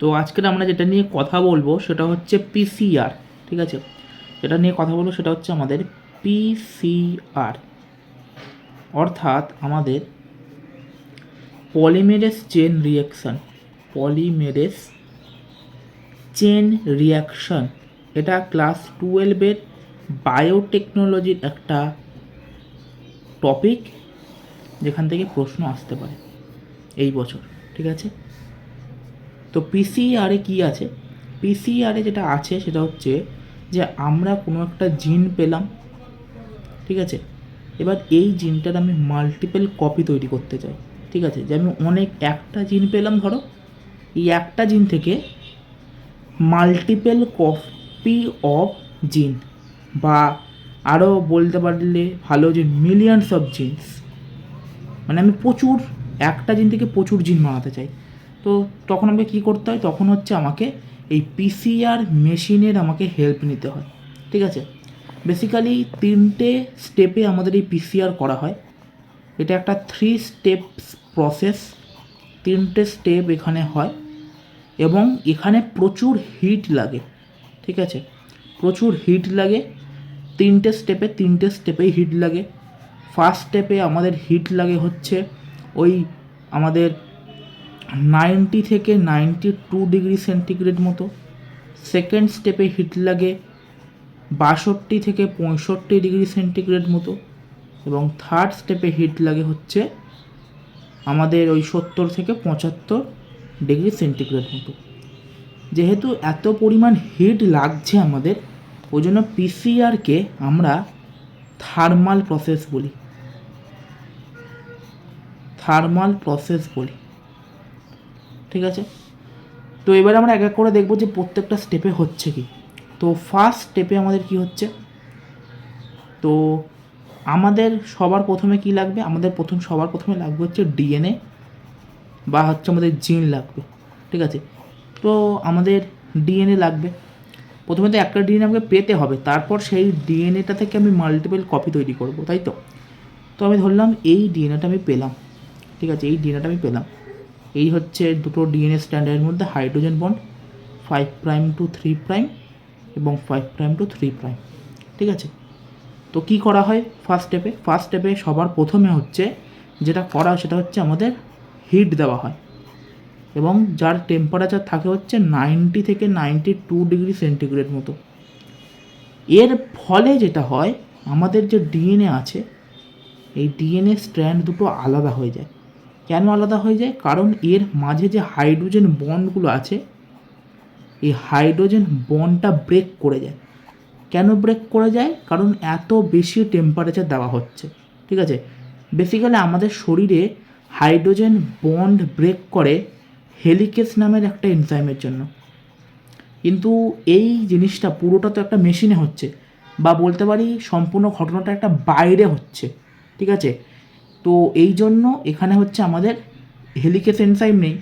তো আজকের আমরা যেটা নিয়ে কথা বলবো সেটা হচ্ছে পিসিআর। ঠিক আছে, যেটা নিয়ে কথা বলবো সেটা হচ্ছে আমাদের পিসিআর, অর্থাৎ আমাদের polymerase chain reaction. Polymerase chain reaction, এটা ক্লাস 12-এর বায়োটেকনোলজির একটা টপিক, যেখান থেকে প্রশ্ন আসতে পারে এই বছর। ঠিক আছে, তো পিসিআরে কি আছে? পিসিআরে যেটা আছে সেটা হচ্ছে যে আমরা কোনো একটা জিন পেলাম। ঠিক আছে, এবার এই জিনটার আমি মাল্টিপল কপি তৈরি করতে চাই। ঠিক আছে, যে আমি একটা জিন পেলাম, ধরো এই একটা জিন থেকে মাল্টিপল কপি অফ জিন, বা আরও বলতে পারলে ভালো যে মিলিয়নস অফ জিনস, মানে আমি একটা জিন থেকে প্রচুর জিন বানাতে চাই। তো তখন আমাকে কী করতে হয়? তখন হচ্ছে আমাকে এই পিসিআর মেশিনের আমাকে হেল্প নিতে হয়। ঠিক আছে, বেসিক্যালি 3টে স্টেপে আমাদের এই পিসিআর করা হয়। এটা একটা 3 স্টেপস প্রসেস, 3টে স্টেপ এখানে হয় এবং এখানে প্রচুর হিট লাগে। ঠিক আছে, প্রচুর হিট লাগে। 3টে স্টেপেই হিট লাগে। ফার্স্ট স্টেপে আমাদের হিট লাগে হচ্ছে ওই আমাদের 90 থেকে 92 ডিগ্রি সেন্টিগ্রেড মতো। সেকেন্ড স্টেপে হিট লাগে 62 থেকে 65 ডিগ্রি সেন্টিগ্রেড মতো। এবং থার্ড স্টেপে হিট লাগে হচ্ছে আমাদের ওই 70 থেকে 75 ডিগ্রি সেন্টিগ্রেড মতো। যেহেতু এত পরিমাণ হিট লাগছে আমাদের, ওই জন্য পিসিআরকে আমরা থার্মাল প্রসেস বলি। থার্মাল প্রসেস বলি। ঠিক আছে, তো এবার আমরা এক এক করে দেখব যে প্রত্যেকটা স্টেপে হচ্ছে কি। তো ফার্স্ট স্টেপে আমাদের কি হচ্ছে? তো আমাদের সবার প্রথমে কি লাগবে? সবার প্রথমে লাগবে হচ্ছে ডিএনএ, বা হচ্ছে আমাদের জিন লাগবে। ঠিক আছে, তো আমাদের ডিএনএ লাগবে। প্রথমে তো একটা ডিএনএ আমাকে পেতে হবে, তারপর সেই ডিএনএটা থেকে আমি মাল্টিপল কপি তৈরি করব, তাই তো? তো আমি ধরলাম এই ডিএনএটা আমি পেলাম। ঠিক আছে, এই ডিএনএটা আমি পেলাম। এই হচ্ছে দুটো ডিএনএ স্ট্যান্ডার্ডের মধ্যে হাইড্রোজেন বন্ড 5' to 3' এবং 5' to 3'। ঠিক আছে, তো কি করা হয় ফার্স্ট স্টেপে সবার প্রথমে হচ্ছে যেটা করা সেটা হচ্ছে আমাদের হিট দেওয়া হয়, এবং যার টেম্পারেচার থাকে হচ্ছে 90 থেকে 92 ডিগ্রি সেন্টিগ্রেড মতো। এর ফলে যেটা হয়, আমাদের যে ডিএনএ আছে, এই ডিএনএ স্ট্র্যান্ড দুটো আলাদা হয়ে যায়। কেন আলাদা হয়ে যায়? কারণ এর মাঝে যে হাইড্রোজেন বন্ডগুলো আছে, এই হাইড্রোজেন বন্ডটা ব্রেক করে যায়। কেন ব্রেক করে যায়? কারণ এত বেশি টেম্পারেচার দেওয়া হচ্ছে। ঠিক আছে, বেসিক্যালি আমাদের শরীরে হাইড্রোজেন বন্ড ব্রেক করে হেলিকেস নামের একটা এনজাইমের জন্য। কিন্তু এই জিনিসটা পুরোটা তো একটা মেশিনে হচ্ছে, বা বলতে পারি সম্পূর্ণ ঘটনাটা একটা বাইরে হচ্ছে। ঠিক আছে, তো এই জন্য এখানে হচ্ছে আমাদের হেলিকেস এনজাইম নেই,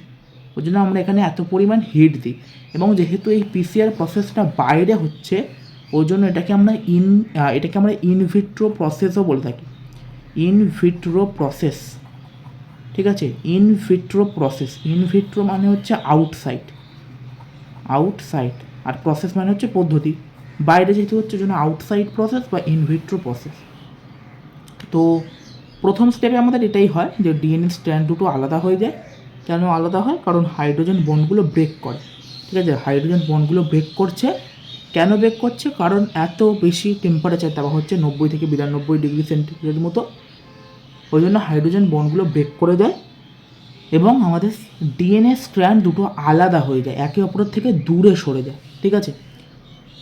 ওই জন্য আমরা এখানে এত পরিমাণ হিট দিই। এবং যেহেতু এই পিসিআর প্রসেসটা বাইরে হচ্ছে, ওই জন্য এটাকে আমরা ইনভিট্রো প্রসেসও বলে থাকি। In vitro process. ঠিক আছে, ইনভিট্রো প্রসেস। ইনভিট্রো মানে হচ্ছে আউটসাইড, আর প্রসেস মানে হচ্ছে পদ্ধতি। বাইরে যেহেতু হচ্ছে জন্য আউটসাইড প্রসেস বা ইনভিট্রো প্রসেস। তো প্রথম স্টেপে আমাদের এটাই হয় যে ডিএনএ স্ট্র্যান্ড দুটো আলাদা হয়ে যায়। কেন আলাদা হয়? কারণ হাইড্রোজেন বন্ডগুলো ব্রেক করে। ঠিক আছে, হাইড্রোজেন বন্ডগুলো ব্রেক করছে। কেন ব্রেক করছে? কারণ এত বেশি টেম্পারেচার দেওয়া হচ্ছে 90 থেকে 92 ডিগ্রি সেন্টিগ্রেড মতো, ওই জন্য হাইড্রোজেন বন্ডগুলো ব্রেক করে দেয় এবং আমাদের ডিএনএ স্ট্র্যান্ড দুটো আলাদা হয়ে যায়, একে অপরের থেকে দূরে সরে যায়। ঠিক আছে,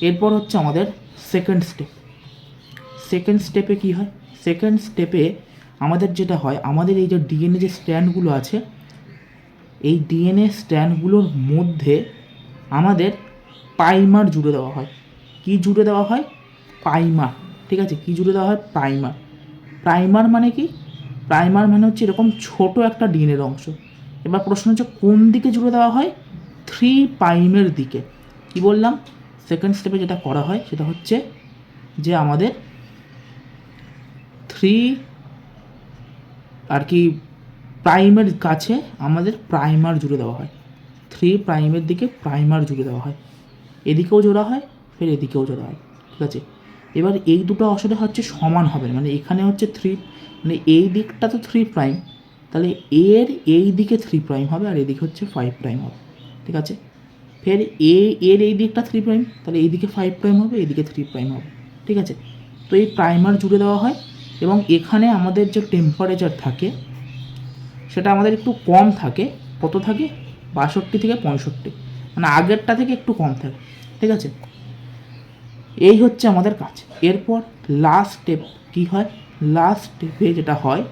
এরপর হচ্ছে আমাদের সেকেন্ড স্টেপে কী হয়? সেকেন্ড স্টেপে আমাদের যেটা হয়, আমাদের এই যে ডিএনএ যে স্ট্র্যান্ডগুলো আছে, এই ডিএনএ স্ট্র্যান্ডগুলোর মধ্যে আমাদের প্রাইমার জুড়ে দেওয়া হয়। কি জুড়ে দেওয়া হয়? প্রাইমার। ঠিক আছে, কি জুড়ে দেওয়া হয়? প্রাইমার মানে কি? প্রাইমার মানে হচ্ছে এরকম ছোট একটা ডিএনএর অংশ। এবার প্রশ্ন হচ্ছে কোন দিকে জুড়ে দেওয়া হয়? 3' দিকে। কি বললাম? সেকেন্ড স্টেপে যেটা করা হয় সেটা হচ্ছে যে আমাদের 3 প্রাইমের কাছে আমাদের প্রাইমার জুড়ে দেওয়া হয়। 3' দিকে প্রাইমার জুড়ে দেওয়া হয়, এদিকেও জোড়া হয়, ফের এদিকেও জোড়া হয়, ঠিক আছে। এবার এই দুটো আসলে হচ্ছে সমান হবে, মানে এখানে হচ্ছে 3, মানে এই দিকটা তো 3', তাহলে এর এই দিকে 3' হবে আর এদিকে হচ্ছে 5' হবে, ঠিক আছে। ফের এর এই দিকটা 3', তাহলে এইদিকে 5' হবে, এইদিকে 3' হবে, ঠিক আছে। তো এই প্রাইমার জুড়ে দেওয়া হয় এবং এখানে আমাদের যে টেম্পারেচার থাকে সেটা আমাদের একটু কম থাকে। কত থাকে? 62 থেকে 65, মানে আগেরটা থেকে একটু কম থাকে, ঠিক আছে। এই হচ্ছে আমাদের কাজ। এরপর লাস্ট স্টেপ কী হয়? লাস্ট স্টেপে যেটা হয়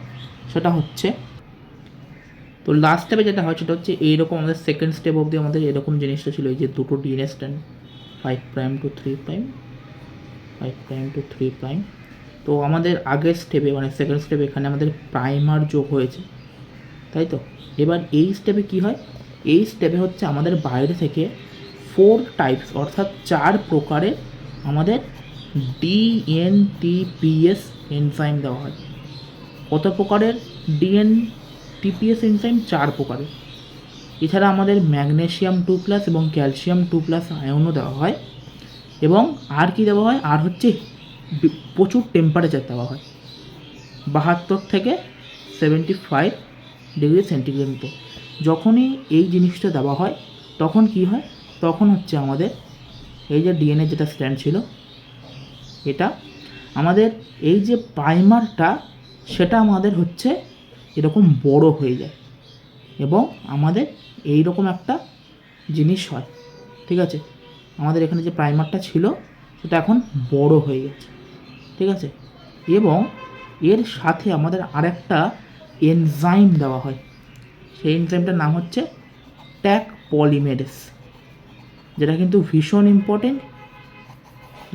সেটা হচ্ছে, তো লাস্ট স্টেপে যেটা হয় সেটা হচ্ছে এইরকম আমাদের সেকেন্ড স্টেপ অবধি আমাদের এরকম জিনিসটা ছিল, এই যে দুটো ডিএনএ স্ট্র্যান্ড 5' to 3', 5' to 3'। তো আমাদের আগের স্টেপে মানে সেকেন্ড স্টেপে এখানে আমাদের প্রাইমার যোগ হয়েছে, তাই তো। এবার এই স্টেপে কি হয়? এই স্টেপে হচ্ছে আমাদের বাইরে থেকে 4 টাইপস অর্থাৎ 4 প্রকারের আমাদের ডিএনটিপিএস এনজাইম দেওয়া হয়। কত প্রকারের ডিএনটিপিএস এনজাইম? 4 প্রকারের। এছাড়া আমাদের ম্যাগনেসিয়াম 2+ এবং ক্যালসিয়াম 2+ আয়নও দেওয়া হয়। এবং আর কি দেওয়া হয়? আর হচ্ছে প্রচুর টেম্পারেচার দেওয়া হয়, 72 থেকে 75 ডিগ্রি সেন্টিগ্রেড মতো। যখনই এই জিনিসটা দেওয়া হয় তখন কি হয়? তখন হচ্ছে আমাদের এই যে ডিএনএ যেটা স্ট্র্যান্ড ছিল, এটা আমাদের এই যে প্রাইমারটা সেটা আমাদের হচ্ছে এরকম বড় হয়ে যায় এবং আমাদের এই রকম একটা জিনিস হয়, ঠিক আছে। আমাদের এখানে যে প্রাইমারটা ছিল সেটা এখন বড় হয়ে গেছে, ঠিক আছে। এবং এর সাথে আমাদের আরেকটা এনজাইম দেওয়া হয়, সেই এনজাইমটার নাম হচ্ছে ট্যাক পলিমেরেস, যেটা কিন্তু ভীষণ ইম্পর্টেন্ট।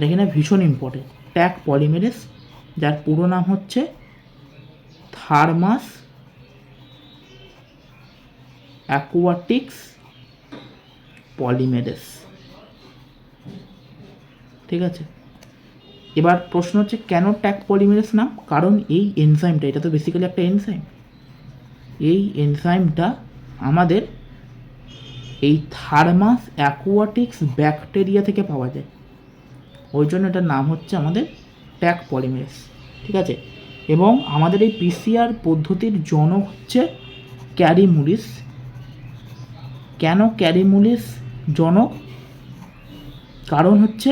দেখি না, ভীষণ ইম্পর্টেন্ট। ট্যাক পলিমেরেস, যার পুরো নাম হচ্ছে থার্মাস অ্যাকুয়াটিক্স পলিমেরেস, ঠিক আছে। এবার প্রশ্ন হচ্ছে কেন ট্যাক পলিমেরেস নাম? কারণ এই এনজাইমটা, এটা তো বেসিক্যালি একটা এনজাইম, এই এনজাইমটা আমাদের এই থার্মাস অ্যাকুয়াটিক্স ব্যাকটেরিয়া থেকে পাওয়া যায়, ওই জন্য এটার নাম হচ্ছে আমাদের ট্যাক পলিমেরেস, ঠিক আছে। এবং আমাদের এই পিসিআর পদ্ধতির জনক হচ্ছে ক্যারিমুলিস। কেন ক্যারিমুলিস জনক? কারণ হচ্ছে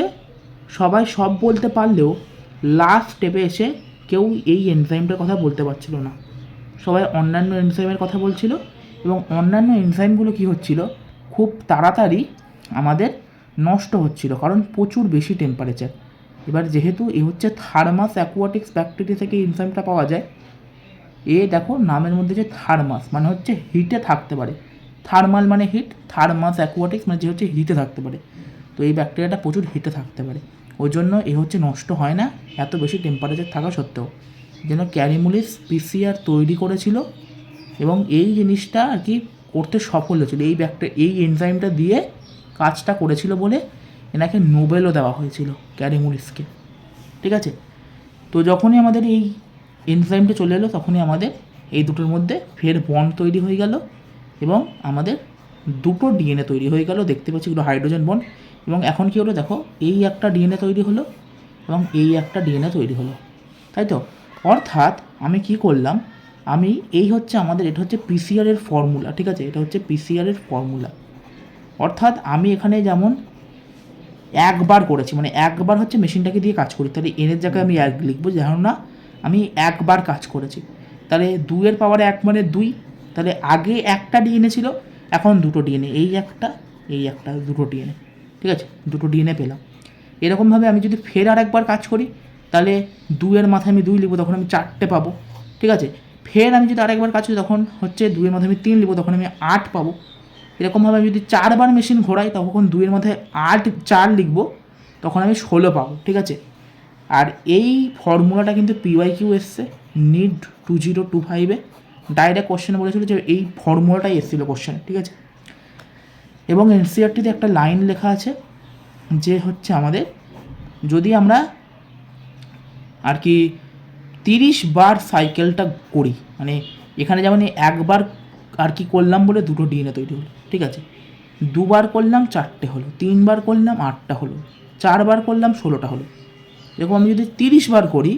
সবাই সব বলতে পারলেও লাস্ট স্টেপে এসে কেউ এই এনজাইমটার কথা বলতে পারছিল না, সবাই অন্যান্য এনজাইমের কথা বলছিল এবং অন্যান্য এনজাইমগুলো কী হচ্ছিল, খুব তাড়াতাড়ি আমাদের নষ্ট হচ্ছিল কারণ প্রচুর বেশি টেম্পারেচার। এবার যেহেতু এ হচ্ছে থার্মাস অ্যাকুয়াটিক্স ব্যাকটেরিয়া থেকে এনজাইমটা পাওয়া যায়, এ দেখো নামের মধ্যে যে থার্মাস মানে হচ্ছে হিটে থাকতে পারে, থার্মাল মানে হিট, থার্মাস অ্যাকুয়াটিক্স মানে যে হচ্ছে হিটে থাকতে পারে। তো এই ব্যাকটেরিয়াটা প্রচুর হিটে থাকতে পারে, ওই জন্য এ হচ্ছে নষ্ট হয় না এত বেশি টেম্পারেচার থাকা সত্ত্বেও। যেন ক্যারিমুলিস পিসিআর তৈরি করেছিল এবং এই জিনিসটা আর কি করতে সফল হয়েছিল, এই এনজাইমটা দিয়ে কাজটা করেছিল বলে এনাকে নোবেলও দেওয়া হয়েছিল ক্যারিমুলিসকে, ঠিক আছে। তো যখনই আমাদের এই এনজাইমটা চলে এলো তখনই আমাদের এই দুটোর মধ্যে ফের বন্ড তৈরি হয়ে গেল এবং আমাদের দুটো ডিএনএ তৈরি হয়ে গেল, দেখতে পাচ্ছি এগুলো হাইড্রোজেন বন্ড। এবং এখন কী হলো দেখো, এই একটা ডিএনএ তৈরি হলো এবং এই একটা ডিএনএ তৈরি হলো, তাই তো। অর্থাৎ আমি কি করলাম, আমি এই হচ্ছে আমাদের, এটা হচ্ছে পিসিআরের ফর্মুলা, ঠিক আছে, এটা হচ্ছে পিসিআরের ফর্মুলা। অর্থাৎ আমি এখানে যেমন একবার করেছি, মানে একবার হচ্ছে মেশিনটাকে দিয়ে কাজ করি, তাহলে এনের জায়গায় আমি 1 লিখবো, যেমন না আমি একবার কাজ করেছি, তাহলে 2 পাওয়ারে 1 মানে 2, তাহলে আগে একটা ডিএনএ ছিল, এখন দুটো ডিএনএ, এই একটা দুটো ডিএনএ, ঠিক আছে, দুটো ডিএনএ পেলাম। এরকমভাবে আমি যদি ফের আরেকবার কাজ করি তাহলে 2 মাথায় আমি 2 লিখবো, তখন আমি 4টে পাবো, ঠিক আছে। ফের আমি যদি আরেকবার কাজ করি তখন হচ্ছে 2 মাথায় আমি 3 লিখবো, তখন আমি 8 পাবো। এরকমভাবে আমি যদি 4বার মেশিন ঘোরাই তখন 2 মাথায় 4 লিখবো, তখন আমি 16 পাবো, ঠিক আছে। আর এই ফর্মুলাটা কিন্তু পিওয়াইকিউ এসছে নিট 2025-এ, ডাইরেক্ট কোশ্চেনে বলেছিল যে এই ফর্মুলাটাই এসেছিলো কোশ্চেনে, ঠিক আছে। এবং এনসিইআরটিতে একটা লাইন লেখা আছে যে হচ্ছে আমাদের যদি আমরা আর কি 30 বার সাইকেলটা করি, মানে এখানে যেমন একবার আর কি করলাম বলে দুটো ডিএনএ তৈরি হলো, ঠিক আছে। দুবার করলাম 4টে হলো, 3বার করলাম 8টা হলো, 4বার করলাম 16টা হলো। এরকম আমি যদি 30 বার করি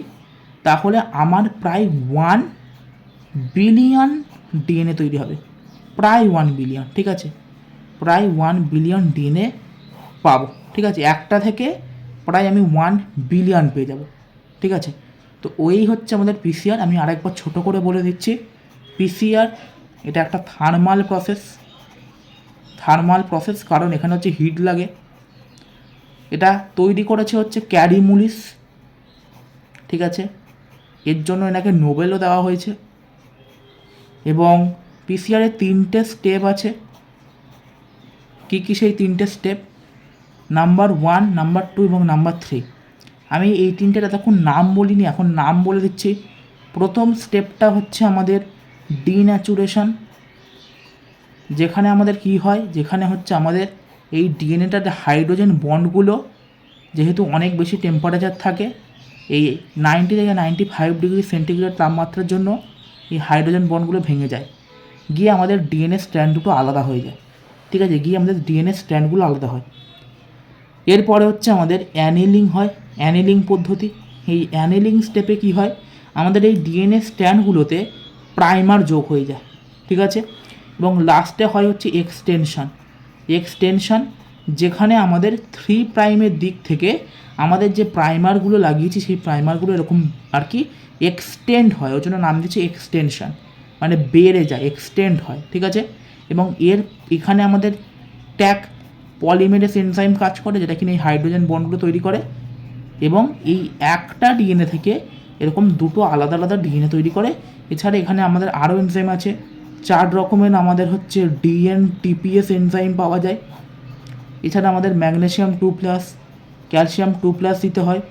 তাহলে আমার প্রায় 1 বিলিয়ন ডিএনএ তৈরি হবে, প্রায় 1 বিলিয়ন। ঠিক আছে, প্রায় 1 বিলিয়ন ডিএনএ পাবো। ঠিক আছে, একটা থেকে প্রায় আমি 1 বিলিয়ন পেয়ে যাব। ঠিক আছে, তো ওই হচ্ছে আমাদের পিসিআর। আমি আরেকবার ছোট করে বলে দিচ্ছি, পিসিআর এটা একটা থার্মাল প্রসেস, কারণ এখানে হচ্ছে হিট লাগে। এটা তৈরি করেছে হচ্ছে ক্যারিমুলিস। ঠিক আছে, এর জন্য এনাকে নোবেলও দেওয়া হয়েছে। এবং পিসিআরের 3টে স্টেপ আছে। কী কী সেই 3টে স্টেপ? নাম্বার 1, নাম্বার 2 এবং নাম্বার 3। আমি এই 3টের এতক্ষণ নাম বলিনি, এখন নাম বলে দিচ্ছি। প্রথম স্টেপটা হচ্ছে আমাদের ডিন্যাচুরেশন, যেখানে আমাদের কি হয়, যেখানে হচ্ছে আমাদের এই ডিএনএটার হাইড্রোজেন বন্ডগুলো যেহেতু অনেক বেশি টেম্পারেচার থাকে, এই 90 থেকে 95 ডিগ্রি সেন্টিগ্রেড তাপমাত্রার জন্য এই হাইড্রোজেন বন্ডগুলো ভেঙে যায়, গিয়ে আমাদের ডিএনএ স্ট্র্যান্ড দুটো আলাদা হয়ে যায়। ঠিক আছে, গিয়ে আমাদের ডিএনএ স্ট্র্যান্ডগুলো আলাদা হয়। এরপরে হচ্ছে আমাদের অ্যানিলিং হয়, অ্যানিলিং পদ্ধতি। এই অ্যানিলিং স্টেপে কি হয়, আমাদের এই ডিএনএ স্ট্র্যান্ডগুলোতে প্রাইমার যোগ হয়ে যায়। ঠিক আছে, এবং লাস্টে হয় হচ্ছে এক্সটেনশন, যেখানে আমাদের 3 প্রাইমের দিক থেকে আমাদের যে প্রাইমারগুলো লাগিয়েছি সেই প্রাইমারগুলো এরকম আর কি এক্সটেন্ড হয়, ওই জন্য নাম দিচ্ছি এক্সটেনশন, মানে বেড়ে যায়, এক্সটেন্ড হয়। ঠিক আছে, এবং এখানে আমাদের ট্যাগ পলিমেরেস এনজাইম কাজ করে, যেটা কিনা এই হাইড্রোজেন বন্ডগুলো তৈরি করে, এবং এই একটা ডিএনএ থেকে এরকম দুটো আলাদা আলাদা ডিএনএ তৈরি করে। এছাড়া এখানে আমাদের আরও এনজাইম আছে, 4 রকমের আমাদের হচ্ছে ডিএনটিপিএস এনজাইম পাওয়া যায়। এছাড়া আমাদের ম্যাগনেসিয়াম 2+, ক্যালসিয়াম 2+ দিতে হয়।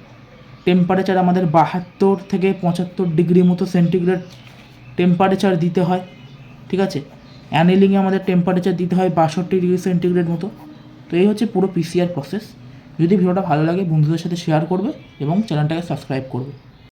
টেম্পারেচার আমাদের 72 থেকে 75 ডিগ্রি মতো সেন্টিগ্রেড টেম্পারেচার দিতে হয়। ঠিক আছে, অ্যানিলিংয়ে আমাদের টেম্পারেচার দিতে হয় 62 ডিগ্রি সেন্টিগ্রেড মতো। তো এই হচ্ছে পুরো পিসিআর প্রসেস। যদি ভিডিওটা ভালো লাগে বন্ধুদের সাথে শেয়ার করবে এবং চ্যানেলটাকে সাবস্ক্রাইব করবে।